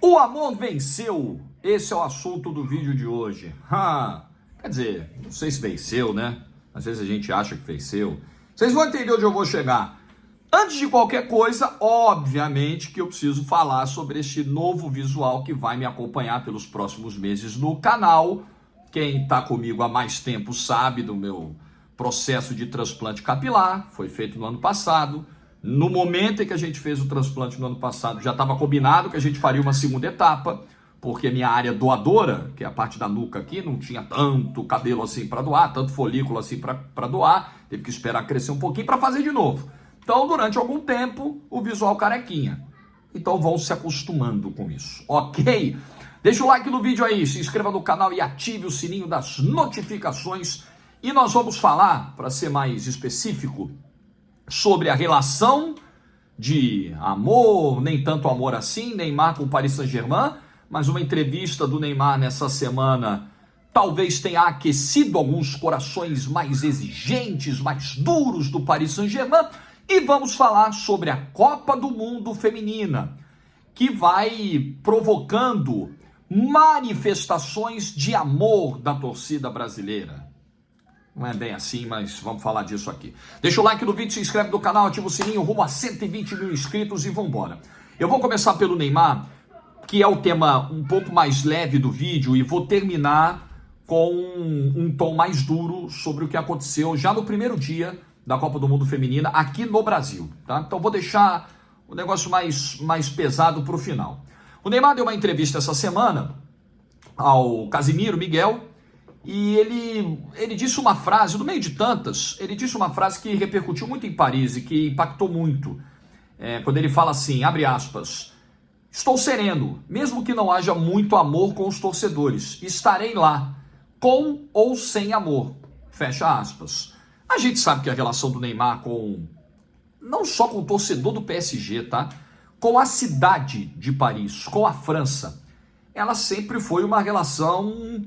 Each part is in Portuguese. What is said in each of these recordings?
O amor venceu. Esse é o assunto do vídeo de hoje. Quer dizer, não sei se venceu, né? Às vezes a gente acha que venceu. Vocês vão entender onde eu vou chegar. Antes de qualquer coisa, obviamente que eu preciso falar sobre este novo visual que vai me acompanhar pelos próximos meses no canal. Quem está comigo há mais tempo sabe do meu processo de transplante capilar. Foi feito no ano passado. No momento em que a gente fez o transplante no ano passado, já estava combinado que a gente faria uma segunda etapa, porque a minha área doadora, que é a parte da nuca aqui, não tinha tanto cabelo assim para doar, tanto folículo assim para doar, teve que esperar crescer um pouquinho para fazer de novo. Então, durante algum tempo, o visual carequinha. Então, vão se acostumando com isso, ok? Deixa o like no vídeo aí, se inscreva no canal e ative o sininho das notificações. E nós vamos falar, para ser mais específico, sobre a relação de amor, nem tanto amor assim, Neymar com o Paris Saint-Germain, mas uma entrevista do Neymar nessa semana talvez tenha aquecido alguns corações mais exigentes, mais duros do Paris Saint-Germain, e vamos falar sobre a Copa do Mundo Feminina, que vai provocando manifestações de amor da torcida brasileira. Não é bem assim, mas vamos falar disso aqui. Deixa o like no vídeo, se inscreve no canal, ativa o sininho, rumo a 120 mil inscritos e vambora. Eu vou começar pelo Neymar, que é o tema um pouco mais leve do vídeo, e vou terminar com um tom mais duro sobre o que aconteceu já no primeiro dia da Copa do Mundo Feminina aqui no Brasil, tá? Então vou deixar o negócio mais pesado para o final. O Neymar deu uma entrevista essa semana ao Casimiro Miguel, e ele disse uma frase, no meio de tantas, ele disse uma frase que repercutiu muito em Paris e que impactou muito. Quando ele fala assim, abre aspas, estou sereno, mesmo que não haja muito amor com os torcedores, estarei lá, com ou sem amor, fecha aspas. A gente sabe que a relação do Neymar não só com o torcedor do PSG, tá? Com a cidade de Paris, com a França, ela sempre foi uma relação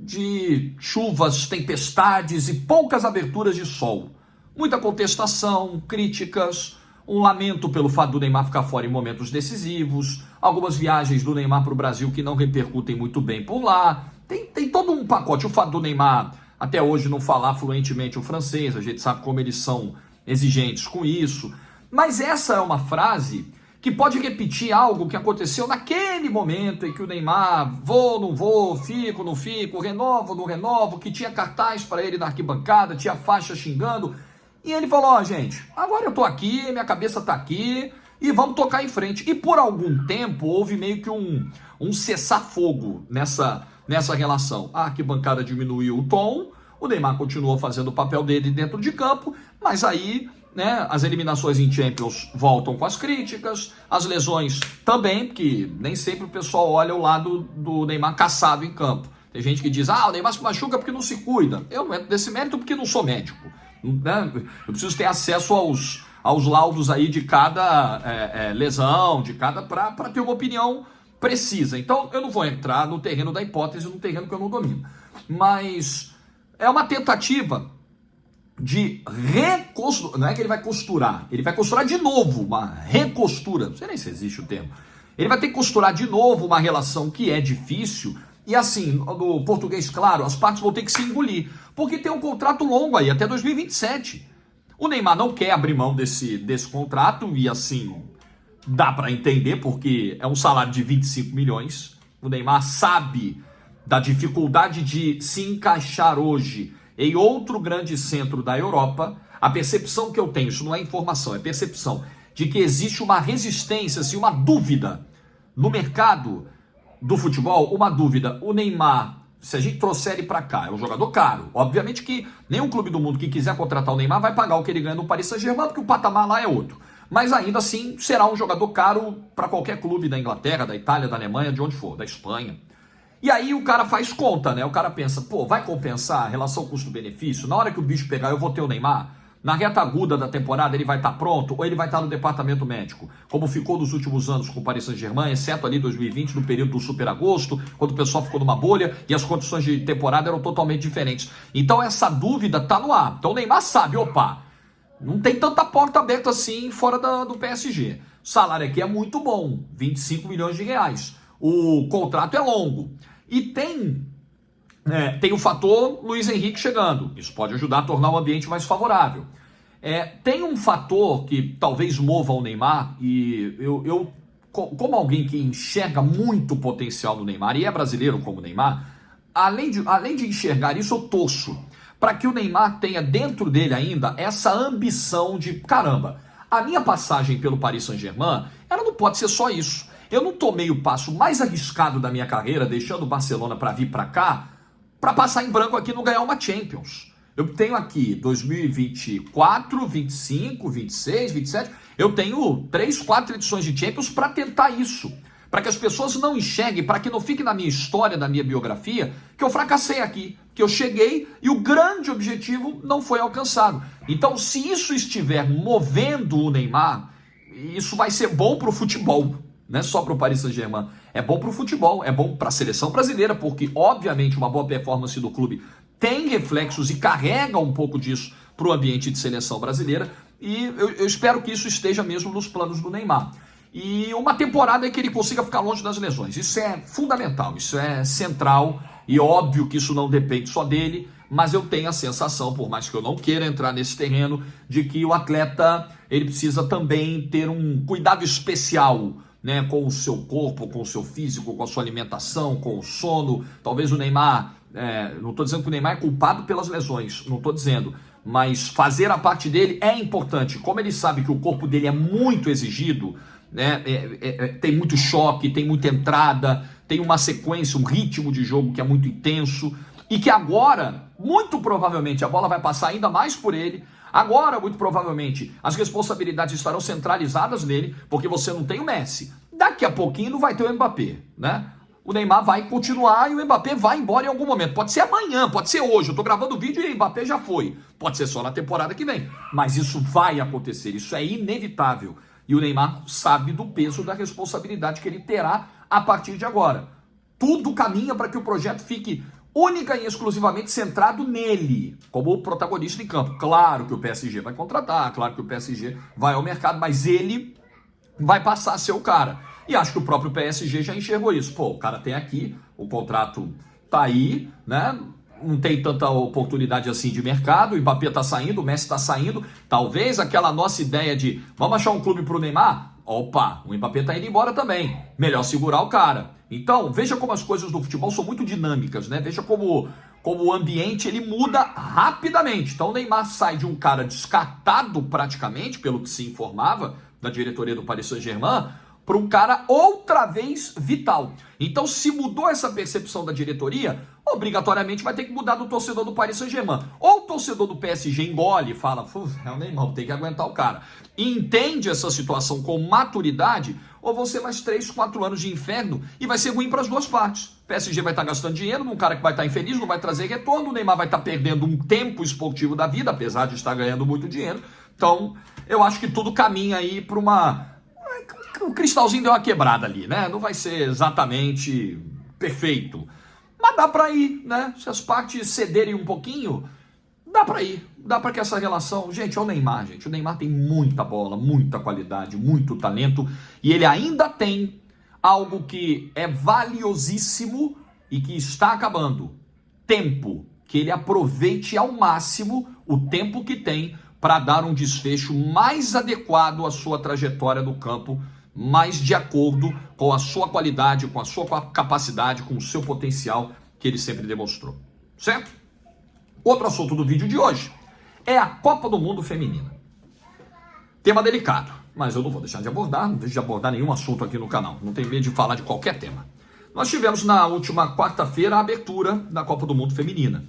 de chuvas, tempestades e poucas aberturas de sol. Muita contestação, críticas, um lamento pelo fato do Neymar ficar fora em momentos decisivos, algumas viagens do Neymar para o Brasil que não repercutem muito bem por lá. Tem todo um pacote. O fato do Neymar até hoje não falar fluentemente o francês, a gente sabe como eles são exigentes com isso. Mas essa é uma frase que pode repetir algo que aconteceu naquele momento em que o Neymar, vou, não vou, fico, não fico, renovo, não renovo, que tinha cartaz para ele na arquibancada, tinha faixa xingando, e ele falou, ó, gente, agora eu tô aqui, minha cabeça tá aqui, e vamos tocar em frente. E por algum tempo houve meio que um cessar-fogo nessa relação. A arquibancada diminuiu o tom, o Neymar continuou fazendo o papel dele dentro de campo, mas aí, né, as eliminações em Champions voltam com as críticas, as lesões também, porque nem sempre o pessoal olha o lado do Neymar caçado em campo. Tem gente que diz, o Neymar se machuca porque não se cuida. Eu não entro nesse mérito porque não sou médico, né? Eu preciso ter acesso aos laudos aí de cada lesão, de cada para ter uma opinião precisa. Então eu não vou entrar no terreno da hipótese, no terreno que eu não domino. Mas é uma tentativa de recosturar, não é que ele vai costurar, ele vai costurar de novo, uma recostura, não sei nem se existe o termo, ele vai ter que costurar de novo uma relação que é difícil, e assim, no português claro, as partes vão ter que se engolir, porque tem um contrato longo aí, até 2027, o Neymar não quer abrir mão desse contrato, e assim, dá para entender, porque é um salário de 25 milhões, o Neymar sabe da dificuldade de se encaixar hoje em outro grande centro da Europa. A percepção que eu tenho, isso não é informação, é percepção, de que existe uma resistência, assim, uma dúvida no mercado do futebol, uma dúvida. O Neymar, se a gente trouxer ele para cá, é um jogador caro. Obviamente que nenhum clube do mundo que quiser contratar o Neymar vai pagar o que ele ganha no Paris Saint-Germain, porque o patamar lá é outro. Mas ainda assim, será um jogador caro para qualquer clube da Inglaterra, da Itália, da Alemanha, de onde for, da Espanha. E aí o cara faz conta, né? O cara pensa, pô, vai compensar a relação custo-benefício? Na hora que o bicho pegar, eu vou ter o Neymar? Na reta aguda da temporada, ele vai estar pronto? Ou ele vai estar no departamento médico? Como ficou nos últimos anos com o Paris Saint-Germain, exceto ali 2020, no período do Super Agosto, quando o pessoal ficou numa bolha e as condições de temporada eram totalmente diferentes. Então essa dúvida tá no ar. Então o Neymar sabe, opa, não tem tanta porta aberta assim fora do PSG. salário aqui é muito bom, 25 milhões de reais. O contrato é longo. E tem o fator Luiz Henrique chegando. Isso pode ajudar a tornar o ambiente mais favorável. Tem um fator que talvez mova o Neymar, e eu como alguém que enxerga muito potencial no Neymar, e é brasileiro como o Neymar, além de enxergar isso, eu torço para que o Neymar tenha dentro dele ainda essa ambição de, caramba, a minha passagem pelo Paris Saint-Germain, ela não pode ser só isso. Eu não tomei o passo mais arriscado da minha carreira, deixando o Barcelona para vir para cá, para passar em branco aqui e não ganhar uma Champions. Eu tenho aqui 2024, 25, 26, 27, eu tenho 3, 4 edições de Champions para tentar isso. Para que as pessoas não enxerguem, para que não fique na minha história, na minha biografia, que eu fracassei aqui, que eu cheguei e o grande objetivo não foi alcançado. Então, se isso estiver movendo o Neymar, isso vai ser bom para o futebol, não é só para o Paris Saint-Germain. É bom para o futebol, é bom para a seleção brasileira, porque, obviamente, uma boa performance do clube tem reflexos e carrega um pouco disso para o ambiente de seleção brasileira, e eu espero que isso esteja mesmo nos planos do Neymar. E uma temporada em que ele consiga ficar longe das lesões. Isso é fundamental, isso é central, e óbvio que isso não depende só dele, mas eu tenho a sensação, por mais que eu não queira entrar nesse terreno, de que o atleta ele precisa também ter um cuidado especial, né, com o seu corpo, com o seu físico, com a sua alimentação, com o sono. Talvez o Neymar, não estou dizendo que o Neymar é culpado pelas lesões, não estou dizendo, mas fazer a parte dele é importante. Como ele sabe que o corpo dele é muito exigido, né, tem muito choque, tem muita entrada, tem uma sequência, um ritmo de jogo que é muito intenso, e que agora, muito provavelmente, a bola vai passar ainda mais por ele. Agora, muito provavelmente, as responsabilidades estarão centralizadas nele, porque você não tem o Messi. Daqui a pouquinho não vai ter o Mbappé, né? O Neymar vai continuar e o Mbappé vai embora em algum momento. Pode ser amanhã, pode ser hoje. Eu tô gravando o vídeo e o Mbappé já foi. Pode ser só na temporada que vem. Mas isso vai acontecer, isso é inevitável. E o Neymar sabe do peso da responsabilidade que ele terá a partir de agora. Tudo caminha para que o projeto fique única e exclusivamente centrado nele, como o protagonista em campo. Claro que o PSG vai contratar, claro que o PSG vai ao mercado, mas ele vai passar a ser o cara. E acho que o próprio PSG já enxergou isso. Pô, o cara tem aqui, o contrato tá aí, né? Não tem tanta oportunidade assim de mercado, o Mbappé tá saindo, o Messi tá saindo. Talvez aquela nossa ideia de vamos achar um clube pro Neymar? Opa, o Mbappé tá indo embora também. Melhor segurar o cara. Então, veja como as coisas do futebol são muito dinâmicas, né? Veja como o ambiente ele muda rapidamente. Então, o Neymar sai de um cara descartado praticamente, pelo que se informava da diretoria do Paris Saint-Germain, para um cara outra vez vital. Então, se mudou essa percepção da diretoria, obrigatoriamente vai ter que mudar do torcedor do Paris Saint-Germain. Ou o torcedor do PSG engole e fala, é o Neymar, tem que aguentar o cara. E entende essa situação com maturidade, ou vão ser mais 3, 4 anos de inferno e vai ser ruim para as duas partes. O PSG vai estar gastando dinheiro num cara que vai estar infeliz, não vai trazer retorno, o Neymar vai estar perdendo um tempo esportivo da vida, apesar de estar ganhando muito dinheiro. Então, eu acho que tudo caminha aí para uma... O cristalzinho deu uma quebrada ali, né? Não vai ser exatamente perfeito. Mas dá para ir, né? Se as partes cederem um pouquinho, dá para ir. Dá para que essa relação... Gente, é o Neymar, gente. O Neymar tem muita bola, muita qualidade, muito talento. E ele ainda tem algo que é valiosíssimo e que está acabando. Tempo. Que ele aproveite ao máximo o tempo que tem para dar um desfecho mais adequado à sua trajetória no campo, mais de acordo com a sua qualidade, com a sua capacidade, com o seu potencial que ele sempre demonstrou. Certo? Outro assunto do vídeo de hoje é a Copa do Mundo Feminina. Tema delicado, mas eu não vou deixar de abordar, não deixo de abordar nenhum assunto aqui no canal. Não tenho medo de falar de qualquer tema. Nós tivemos na última quarta-feira a abertura da Copa do Mundo Feminina.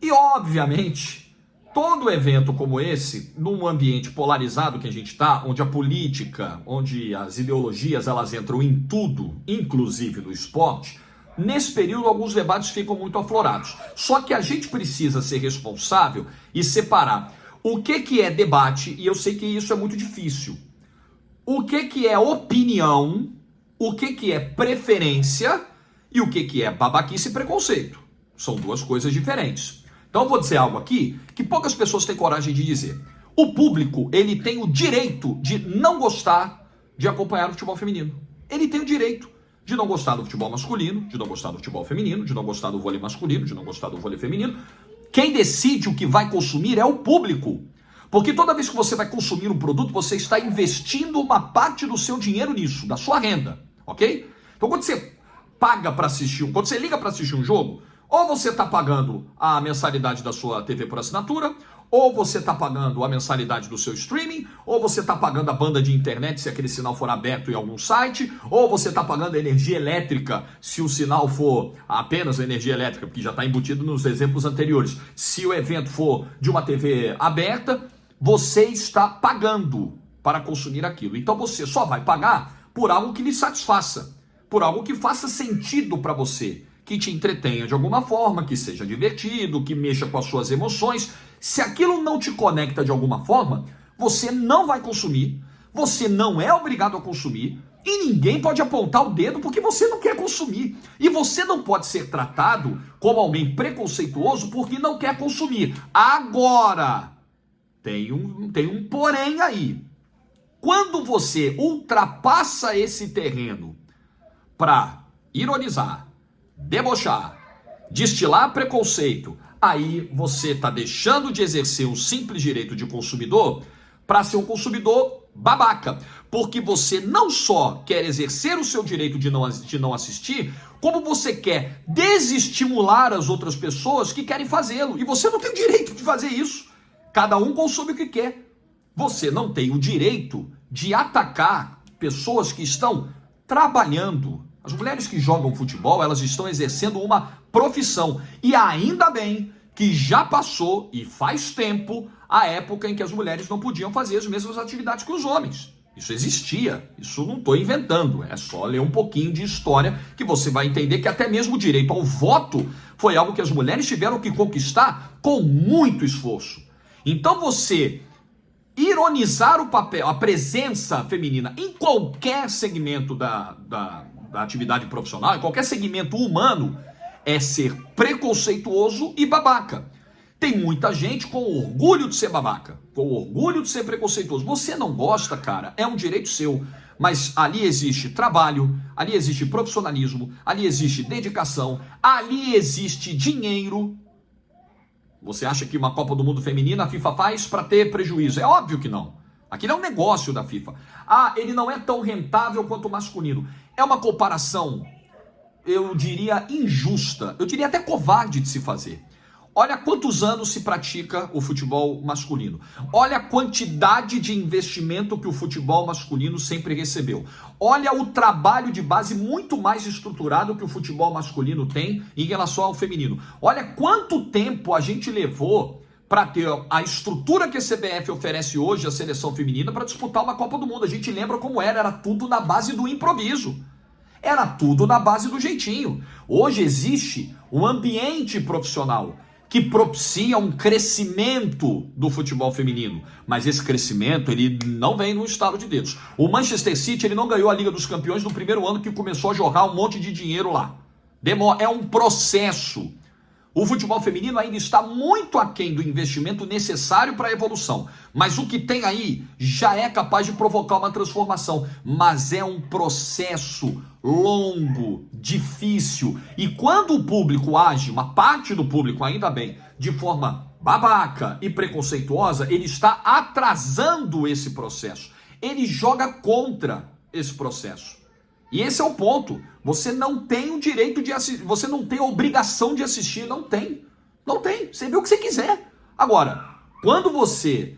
E, obviamente, todo evento como esse, num ambiente polarizado que a gente está, onde a política, onde as ideologias elas entram em tudo, inclusive no esporte, nesse período alguns debates ficam muito aflorados. Só que a gente precisa ser responsável e separar o que é debate, e eu sei que isso é muito difícil. O que é opinião, o que é preferência e o que é babaquice e preconceito. São duas coisas diferentes. Então eu vou dizer algo aqui que poucas pessoas têm coragem de dizer. O público, ele tem o direito de não gostar de acompanhar o futebol feminino. Ele tem o direito de não gostar do futebol masculino, de não gostar do futebol feminino, de não gostar do vôlei masculino, de não gostar do vôlei feminino. Quem decide o que vai consumir é o público. Porque toda vez que você vai consumir um produto, você está investindo uma parte do seu dinheiro nisso, da sua renda, ok? Então quando você paga para assistir, quando você liga para assistir um jogo, ou você está pagando a mensalidade da sua TV por assinatura, ou você está pagando a mensalidade do seu streaming, ou você está pagando a banda de internet se aquele sinal for aberto em algum site, ou você está pagando a energia elétrica se o sinal for apenas a energia elétrica, porque já está embutido nos exemplos anteriores. Se o evento for de uma TV aberta, você está pagando para consumir aquilo. Então você só vai pagar por algo que lhe satisfaça, por algo que faça sentido para você, que te entretenha de alguma forma, que seja divertido, que mexa com as suas emoções. Se aquilo não te conecta de alguma forma, você não vai consumir, você não é obrigado a consumir, e ninguém pode apontar o dedo porque você não quer consumir. E você não pode ser tratado como alguém preconceituoso porque não quer consumir. Agora, tem um porém aí. Quando você ultrapassa esse terreno para ironizar, debochar, destilar preconceito, aí você está deixando de exercer o simples direito de consumidor para ser um consumidor babaca. Porque você não só quer exercer o seu direito de não assistir, como você quer desestimular as outras pessoas que querem fazê-lo. E você não tem o direito de fazer isso. Cada um consome o que quer. Você não tem o direito de atacar pessoas que estão trabalhando. As mulheres que jogam futebol, elas estão exercendo uma profissão. E ainda bem que já passou, e faz tempo, a época em que as mulheres não podiam fazer as mesmas atividades que os homens. Isso existia, isso não estou inventando. É só ler um pouquinho de história que você vai entender que até mesmo o direito ao voto foi algo que as mulheres tiveram que conquistar com muito esforço. Então você ironizar o papel, a presença feminina em qualquer segmento da atividade profissional, em qualquer segmento humano, é ser preconceituoso e babaca. Tem muita gente com orgulho de ser babaca, com orgulho de ser preconceituoso. Você não gosta, cara, é um direito seu. Mas ali existe trabalho, ali existe profissionalismo, ali existe dedicação, ali existe dinheiro. Você acha que uma Copa do Mundo feminina a FIFA faz para ter prejuízo? É óbvio que não. Aquilo é um negócio da FIFA. Ah, ele não é tão rentável quanto o masculino. É uma comparação, eu diria, injusta. Eu diria até covarde de se fazer. Olha quantos anos se pratica o futebol masculino. Olha a quantidade de investimento que o futebol masculino sempre recebeu. Olha o trabalho de base muito mais estruturado que o futebol masculino tem em relação ao feminino. Olha quanto tempo a gente levou para ter a estrutura que a CBF oferece hoje à seleção feminina para disputar uma Copa do Mundo. A gente lembra como era tudo na base do improviso. Era tudo na base do jeitinho. Hoje existe um ambiente profissional que propicia um crescimento do futebol feminino. Mas esse crescimento, ele não vem no estalo de dedos. O Manchester City, ele não ganhou a Liga dos Campeões no primeiro ano que começou a jogar um monte de dinheiro lá. É um processo. O futebol feminino ainda está muito aquém do investimento necessário para a evolução. Mas o que tem aí já é capaz de provocar uma transformação. Mas é um processo longo, difícil. E quando o público age, uma parte do público, ainda bem, de forma babaca e preconceituosa, ele está atrasando esse processo. Ele joga contra esse processo. E esse é o ponto. Você não tem o direito de assistir, você não tem a obrigação de assistir, não tem. Não tem. Você vê o que você quiser. Agora, quando você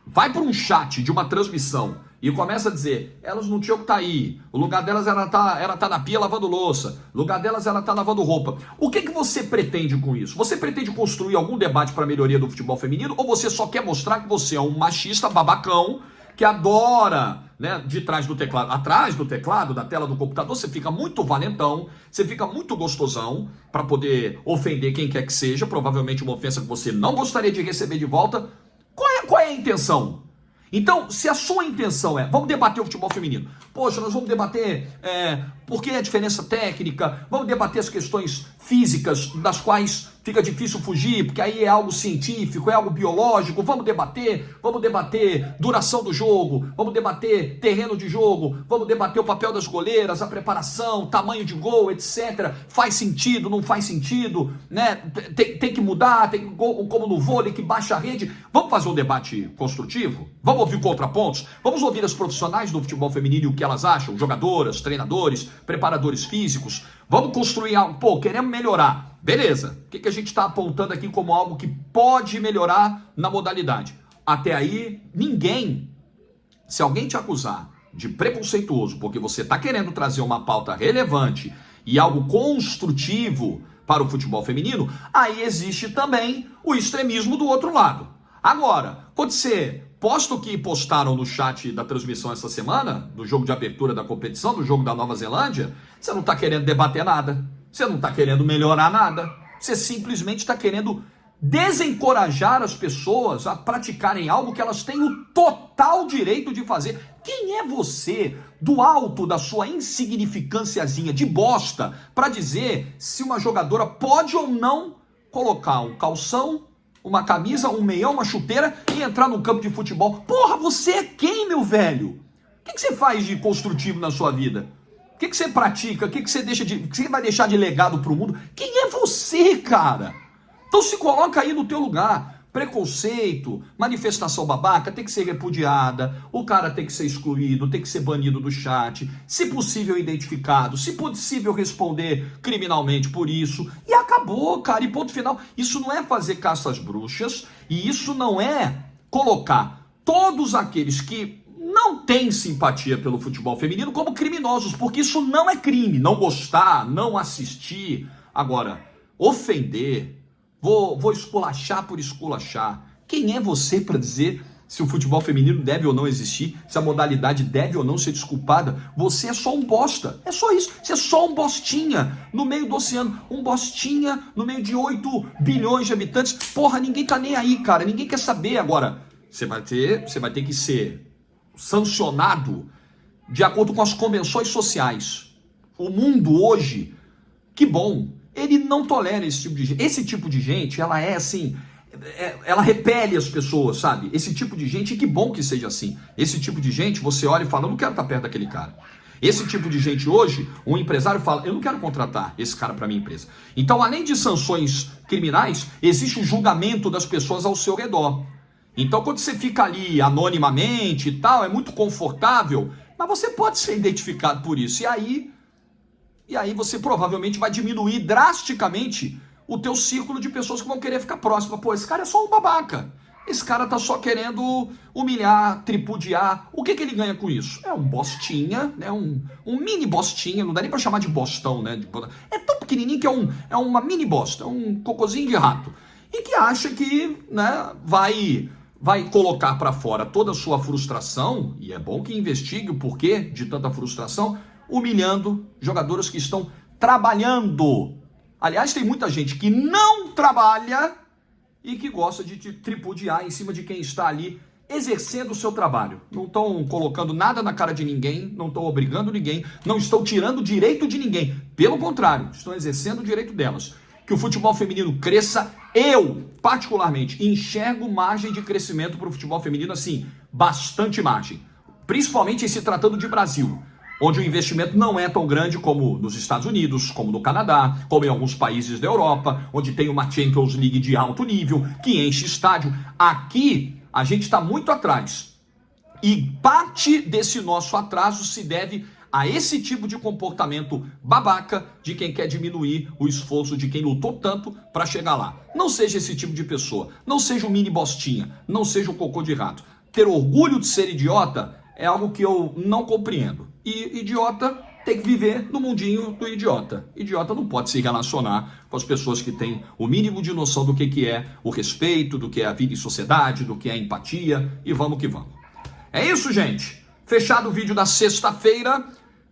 vai para um chat de uma transmissão e começa a dizer, elas não tinham que estar aí, o lugar delas era tá na pia lavando louça, o lugar delas era tá lavando roupa. O que você pretende com isso? Você pretende construir algum debate para a melhoria do futebol feminino ou você só quer mostrar que você é um machista babacão que adora, né, de trás do teclado, atrás do teclado, da tela do computador, você fica muito valentão, você fica muito gostosão para poder ofender quem quer que seja, provavelmente uma ofensa que você não gostaria de receber de volta. Qual é a intenção? Então, se a sua intenção é, vamos debater o futebol feminino. Poxa, nós vamos debater por que a diferença técnica, vamos debater as questões físicas das quais fica difícil fugir, porque aí é algo científico, é algo biológico. Vamos debater duração do jogo, vamos debater terreno de jogo, vamos debater o papel das goleiras, a preparação, tamanho de gol, etc. Faz sentido, não faz sentido, né? Tem que mudar, tem gol, como no vôlei, que baixa a rede. Vamos fazer um debate construtivo? Vamos ouvir contrapontos? Vamos ouvir as profissionais do futebol feminino e o que elas acham, jogadoras, treinadores, preparadores físicos. Vamos construir algo, pô, queremos melhorar. Beleza, o que a gente está apontando aqui como algo que pode melhorar na modalidade? Até aí, ninguém, se alguém te acusar de preconceituoso, porque você está querendo trazer uma pauta relevante e algo construtivo para o futebol feminino, aí existe também o extremismo do outro lado. Agora, pode ser, posto que postaram no chat da transmissão essa semana, do jogo de abertura da competição, do jogo da Nova Zelândia, você não está querendo debater nada. Você não está querendo melhorar nada. Você simplesmente está querendo desencorajar as pessoas a praticarem algo que elas têm o total direito de fazer. Quem é você, do alto da sua insignificânciazinha de bosta, para dizer se uma jogadora pode ou não colocar um calção, uma camisa, um meião, uma chuteira e entrar num campo de futebol? Porra, você é quem, meu velho? O que você faz de construtivo na sua vida? O que você pratica? O que você vai deixar de legado para o mundo? Quem é você, cara? Então se coloca aí no teu lugar. Preconceito, manifestação babaca tem que ser repudiada, o cara tem que ser excluído, tem que ser banido do chat, se possível identificado, se possível responder criminalmente por isso. E acabou, cara, e ponto final. Isso não é fazer caça às bruxas, e isso não é colocar todos aqueles que não tem simpatia pelo futebol feminino como criminosos, porque isso não é crime. Não gostar, não assistir. Agora, ofender, vou esculachar por esculachar. Quem é você para dizer se o futebol feminino deve ou não existir, se a modalidade deve ou não ser desculpada? Você é só um bosta. É só isso. Você é só um bostinha no meio do oceano. Um bostinha no meio de 8 bilhões de habitantes. Porra, ninguém tá nem aí, cara. Ninguém quer saber. Agora, você vai ter que ser sancionado de acordo com as convenções sociais. O mundo hoje, que bom, ele não tolera esse tipo de gente. Esse tipo de gente, ela é assim, ela repele as pessoas, sabe? Esse tipo de gente, que bom que seja assim. Esse tipo de gente, você olha e fala, eu não quero estar perto daquele cara. Esse tipo de gente hoje, um empresário fala, eu não quero contratar esse cara para minha empresa. Então, além de sanções criminais, existe o julgamento das pessoas ao seu redor. Então, quando você fica ali anonimamente e tal, é muito confortável, mas você pode ser identificado por isso. E aí você provavelmente vai diminuir drasticamente o teu círculo de pessoas que vão querer ficar próximas. Pô, esse cara é só um babaca. Esse cara tá só querendo humilhar, tripudiar. O que ele ganha com isso? É um bostinha, né? Um mini bostinha, não dá nem pra chamar de bostão, né? É tão pequenininho que é uma mini bosta, um cocôzinho de rato. E que acha que, né, vai colocar para fora toda a sua frustração, e é bom que investigue o porquê de tanta frustração, humilhando jogadoras que estão trabalhando. Aliás, tem muita gente que não trabalha e que gosta de te tripudiar em cima de quem está ali exercendo o seu trabalho. Não estão colocando nada na cara de ninguém, não estão obrigando ninguém, não estão tirando o direito de ninguém. Pelo contrário, estão exercendo o direito delas. Que o futebol feminino cresça, eu, particularmente, enxergo margem de crescimento para o futebol feminino, assim, bastante margem. Principalmente em se tratando de Brasil, onde o investimento não é tão grande como nos Estados Unidos, como no Canadá, como em alguns países da Europa, onde tem uma Champions League de alto nível, que enche estádio. Aqui, a gente está muito atrás. E parte desse nosso atraso se deve a esse tipo de comportamento babaca de quem quer diminuir o esforço de quem lutou tanto para chegar lá. Não seja esse tipo de pessoa, não seja um mini bostinha, não seja um cocô de rato. Ter orgulho de ser idiota é algo que eu não compreendo. E idiota tem que viver no mundinho do idiota. Idiota não pode se relacionar com as pessoas que têm o mínimo de noção do que é o respeito, do que é a vida em sociedade, do que é a empatia, e vamos que vamos. É isso, gente. Fechado o vídeo da sexta-feira.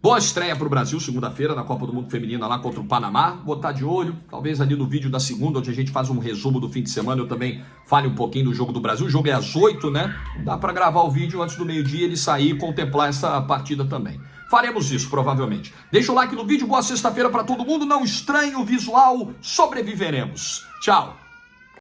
Boa estreia para o Brasil, segunda-feira, na Copa do Mundo Feminina lá contra o Panamá. Vou estar de olho, talvez ali no vídeo da segunda, onde a gente faz um resumo do fim de semana, eu também fale um pouquinho do jogo do Brasil. O jogo é às 8, né? Dá para gravar o vídeo antes do meio-dia, ele sair e contemplar essa partida também. Faremos isso, provavelmente. Deixa o like no vídeo, boa sexta-feira para todo mundo. Não estranhe o visual, sobreviveremos. Tchau!